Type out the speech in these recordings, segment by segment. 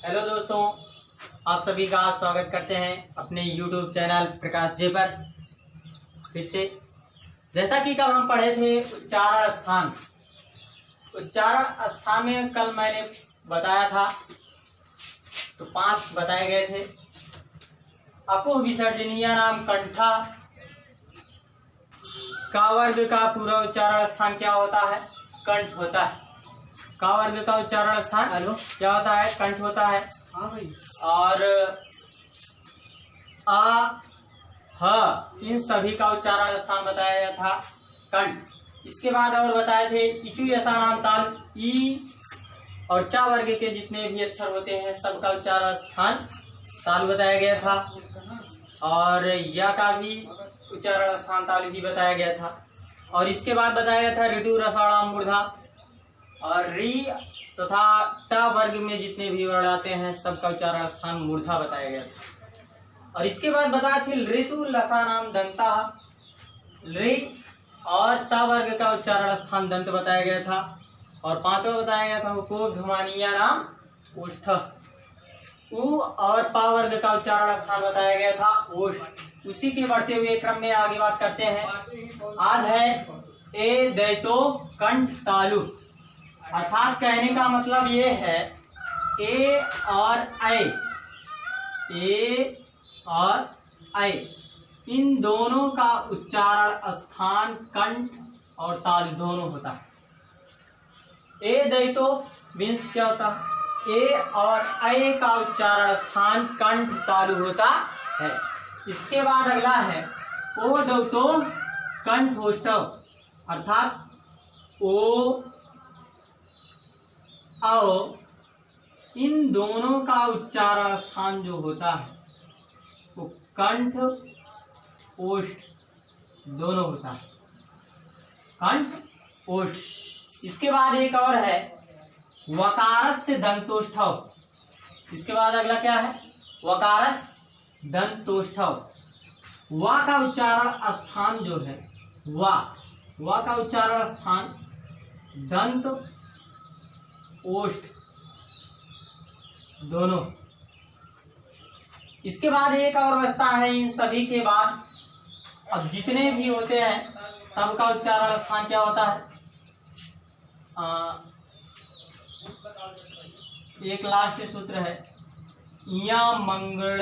Hello दोस्तों, आप सभी का स्वागत करते हैं अपने YouTube चैनल प्रकाश जे पर। फिर से जैसा कि कल हम पढ़े थे उच्चारण स्थान में कल मैंने बताया था, तो 5 बताए गए थे। अकुह विसर्जनीय नाम कंठा का वर्ग का पूरा उच्चारण स्थान क्या होता है? कंठ होता है। का वर्ग का उच्चारण स्थान क्या होता है? कंठ होता है। हाँ भाई। और आ ह इन सभी का उच्चारण स्थान बताया गया था कंठ। इसके बाद और बताए थे इचु ऐसा नाम ताल ई और चा वर्ग के जितने भी अक्षर होते हैं सबका उच्चारण स्थान तालु बताया गया था। और या का भी उच्चारण स्थान तालु ही बताया गया था। और इसके बाद बताया गया था ऋतु रसाणाम मूर्धा और री तथा ट वर्ग में जितने भी वर्ण आते हैं सबका उच्चारण स्थान मूर्धा बताया गया था। और इसके बाद बताया थे ऋतु लसानाम दंता, रे और ट वर्ग का उच्चारण स्थान दंत बताया गया था। और 5वां बताया गया था उको धुमानिया नाम ओष्ठ, उ और पा वर्ग का उच्चारण स्थान बताया गया था ओष्ठ। उसी के बढ़ते हुए क्रम में आगे बात करते हैं। आज है ए दैतो कंठ तालु, अर्थात कहने का मतलब ये है ए और ऐ इन दोनों का उच्चारण स्थान कंठ और तालु दोनों होता है। ए दैतो मीन्स क्या होता है? ए और ऐ का उच्चारण स्थान कंठ तालु होता है। इसके बाद अगला है ओ दौतो कंठ ओष्ठव, अर्थात ओ आओ इन दोनों का उच्चारण स्थान जो होता है वो कंठ ओष्ठ दोनों होता है, कंठ ओष्ठ। इसके बाद एक और है वकारस्य दंतोष्ठव। इसके बाद अगला क्या है? वकारस्य दंतोष्ठव। वा का उच्चारण स्थान जो है वा का उच्चारण स्थान दंत ओष्ठ दोनों। इसके बाद एक और बचता है इन सभी के बाद, अब जितने भी होते हैं सबका उच्चारण स्थान क्या होता है? एक लास्ट सूत्र है या मंगल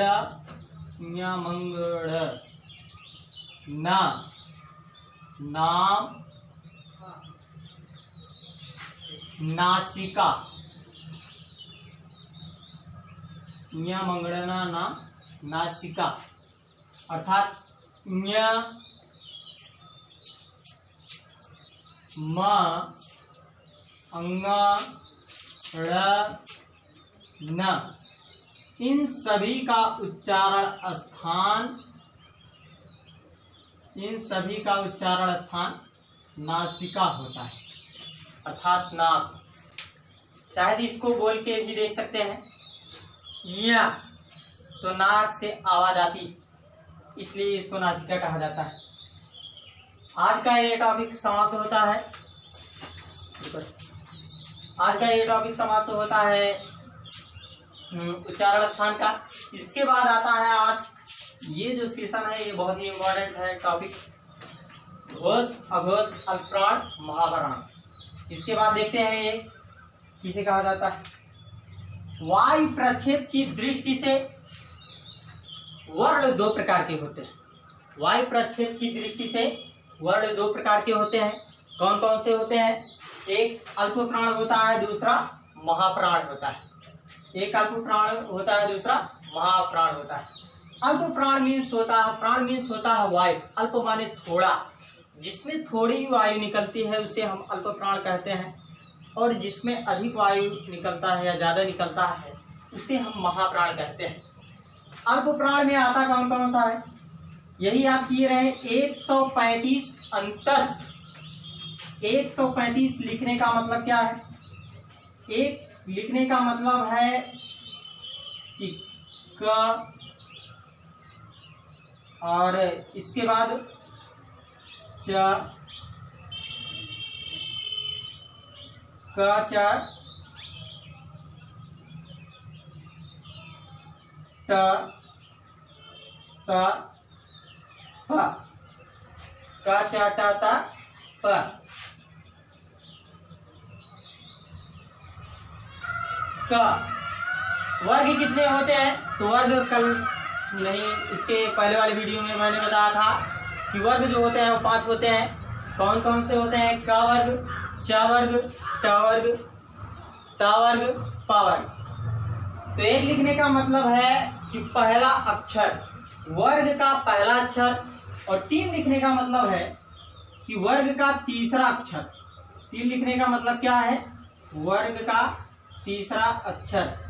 ना नाम नासिका, न्या मंगड़ना नाम नासिका, अर्थात न्या म अंगा ड़ न इन सभी का उच्चारण स्थान नासिका होता है, अर्थात नाक। शायद इसको बोल के भी देख सकते हैं या तो नाक से आवाज आती, इसलिए इसको नासिका कहा जाता है। आज का ये टॉपिक समाप्त होता है उच्चारण स्थान का। इसके बाद आता है आज ये जो सेशन है ये बहुत ही इम्पोर्टेंट है टॉपिक, घोष अघोष अल्पप्राण महावर्ण। इसके बाद देखते हैं ये किसे कहा जाता है। वायु प्रक्षेप की दृष्टि से वर्ण 2 प्रकार के होते हैं। वायु प्रक्षेप की दृष्टि से वर्ण 2 प्रकार के होते हैं। कौन कौन से होते हैं? एक अल्प प्राण होता है, दूसरा महाप्राण होता है। एक अल्प प्राण होता है, दूसरा महाप्राण होता है। अल्प प्राण मीन्स होता है वायु। अल्प माने थोड़ा, जिसमें थोड़ी वायु निकलती है उसे हम अल्प प्राण कहते हैं। और जिसमें अधिक वायु निकलता है या ज्यादा निकलता है उसे हम महाप्राण कहते हैं। अल्प प्राण में आता कौन कौन सा है? यही आप किए रहे 135 अंतस्थ। 135 लिखने का मतलब क्या है? एक लिखने का मतलब है कि क और इसके बाद च क च ट त प, क च ट त प। क वर्ग कितने होते हैं? तो वर्ग कल नहीं, इसके पहले वाले वीडियो में मैंने बताया था कि वर्ग जो होते हैं वो 5 होते हैं। कौन कौन से होते हैं? क वर्ग, च वर्ग, ट वर्ग, त वर्ग, प वर्ग। तो एक लिखने का मतलब है कि पहला अक्षर, वर्ग का पहला अक्षर, और 3 लिखने का मतलब है कि वर्ग का तीसरा अक्षर। 3 लिखने का मतलब क्या है? वर्ग का तीसरा अक्षर।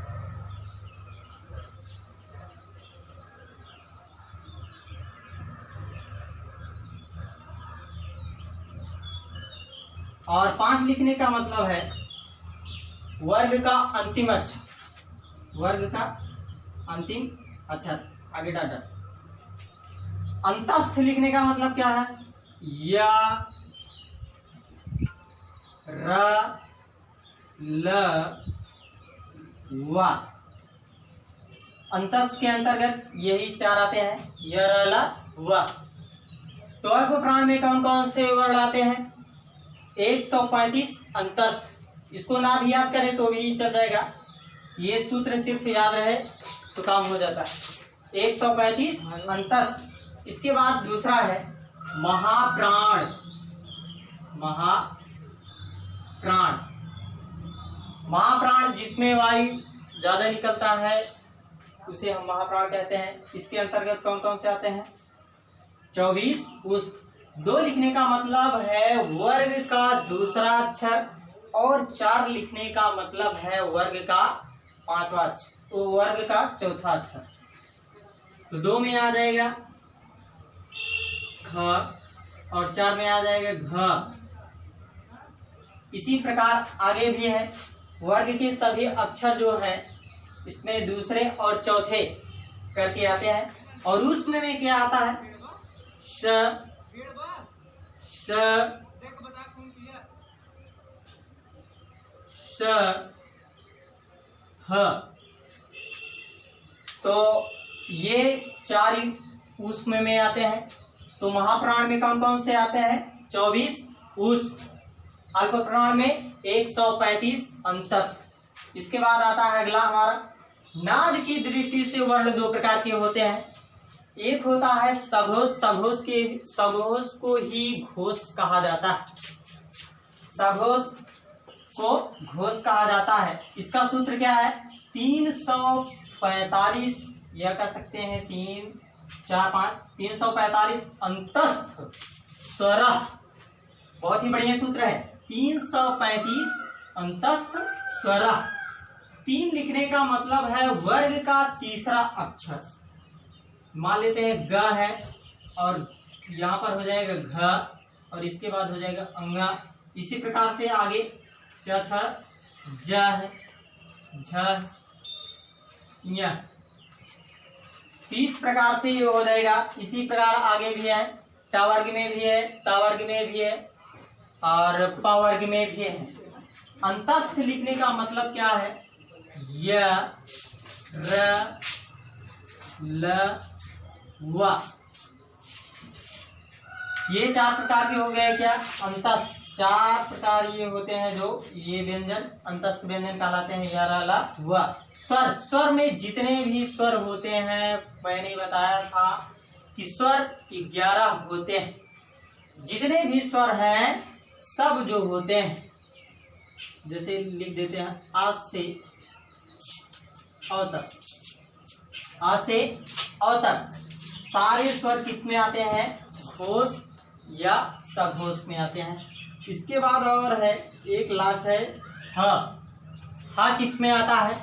और 5 लिखने का मतलब है वर्ग का अंतिम अक्षर, वर्ग का अंतिम अक्षर। आगे डाटा। अंतस्थ लिखने का मतलब क्या है? य, र, ल, व। अंतस्थ के अंतर्गत यही 4 आते हैं, य, र, ल, व। तो अल्प प्राण में कौन कौन से वर्ण आते हैं? 135 अंतस्थ। इसको ना भी याद करें तो भी चल जाएगा, ये सूत्र सिर्फ याद रहे तो काम हो जाता है। 135 अंतस्थ। इसके बाद दूसरा है महाप्राण। महाप्राण, महाप्राण जिसमें वायु ज्यादा निकलता है उसे हम महाप्राण कहते हैं। इसके अंतर्गत कौन कौन से आते हैं? 24 पुष्प। 2 लिखने का मतलब है वर्ग का दूसरा अक्षर, और 4 लिखने का मतलब है वर्ग का 5वां अक्षर, तो वर्ग का चौथा अक्षर। तो 2 में आ जाएगा ख, और 4 में आ जाएगा घ। इसी प्रकार आगे भी है, वर्ग के सभी अक्षर जो है इसमें दूसरे और चौथे करके आते हैं। और उसमें में क्या आता है? श, श, श, ह। तो ये 4 उसमें में आते हैं। तो महाप्राण में कौन कौन से आते हैं? 24 उष्म। अल्प प्राण में 135 अंतस्थ। इसके बाद आता है अगला हमारा, नाद की दृष्टि से वर्ण 2 प्रकार के होते हैं। एक होता है सघोष, सघोष को ही घोष कहा जाता है, सघोष को घोष कहा जाता है। इसका सूत्र क्या है? 345, या कह सकते हैं 3, 4, 5, 345 अंतस्थ स्वरः। बहुत ही बढ़िया सूत्र है, 335 अंतस्थ स्वरः। 3 लिखने का मतलब है वर्ग का तीसरा अक्षर। मान लेते हैं ग है, और यहाँ पर हो जाएगा घ, और इसके बाद हो जाएगा अंगा। इसी प्रकार से आगे च, छ, ज है, झ, य। 30 प्रकार से ये हो जाएगा। इसी प्रकार आगे भी है, ट वर्ग में भी है, त वर्ग में भी है, और प वर्ग में भी है। अंतस्थ लिखने का मतलब क्या है? य, र, ल, व। ये 4 प्रकार के हो गए क्या? अंतस्थ। 4 प्रकार ये होते हैं जो ये व्यंजन अंतस्थ व्यंजन कहलाते हैं, य, र, ल, व। स्वर, स्वर में जितने भी स्वर होते हैं, मैंने बताया था कि स्वर 11 होते हैं। जितने भी स्वर हैं सब जो होते हैं, जैसे लिख देते हैं आ से अ तक, आ से अ तक सारे स्वर किस में आते हैं? घोष या सघोष में आते हैं। इसके बाद और है एक लास्ट है ह। ह किस में आता है?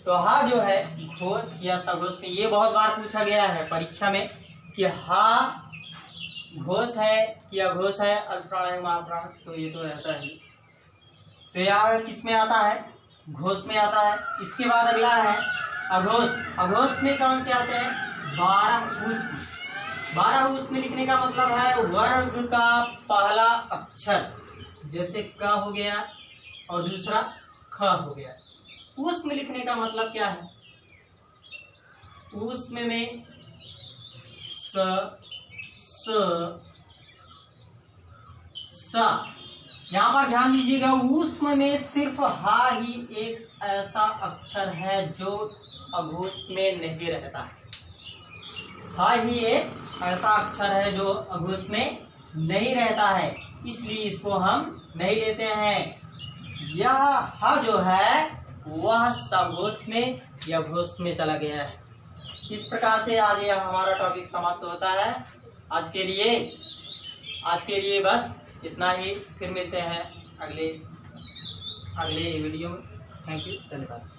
तो ह जो है घोष या सघोष में। ये बहुत बार पूछा गया है परीक्षा में कि ह घोष है कि अघोष है, अल्पप्राण है महाप्राण, तो ये तो रहता है। तो यहाँ किस में आता है? घोष में आता है। इसके बाद अगला है अघोष। अघोष में कौन से आते हैं? 12 उष्म। 12 उष्म लिखने का मतलब है वर्ग का पहला अक्षर, जैसे क हो गया और दूसरा ख हो गया। उष्म लिखने का मतलब क्या है? ऊष्म में सा। यहाँ पर ध्यान दीजिएगा, ऊष्म में सिर्फ हा ही एक ऐसा अक्षर है जो अघोष में नहीं रहता है। हा ही एक ऐसा अक्षर है जो अघोष में नहीं रहता है, इसलिए इसको हम नहीं लेते हैं। यह हा जो है वह सघोष में या घोष में चला गया है। इस प्रकार से आज यह हमारा टॉपिक समाप्त होता है। आज के लिए बस इतना ही। फिर मिलते हैं अगले वीडियो में। थैंक यू, धन्यवाद।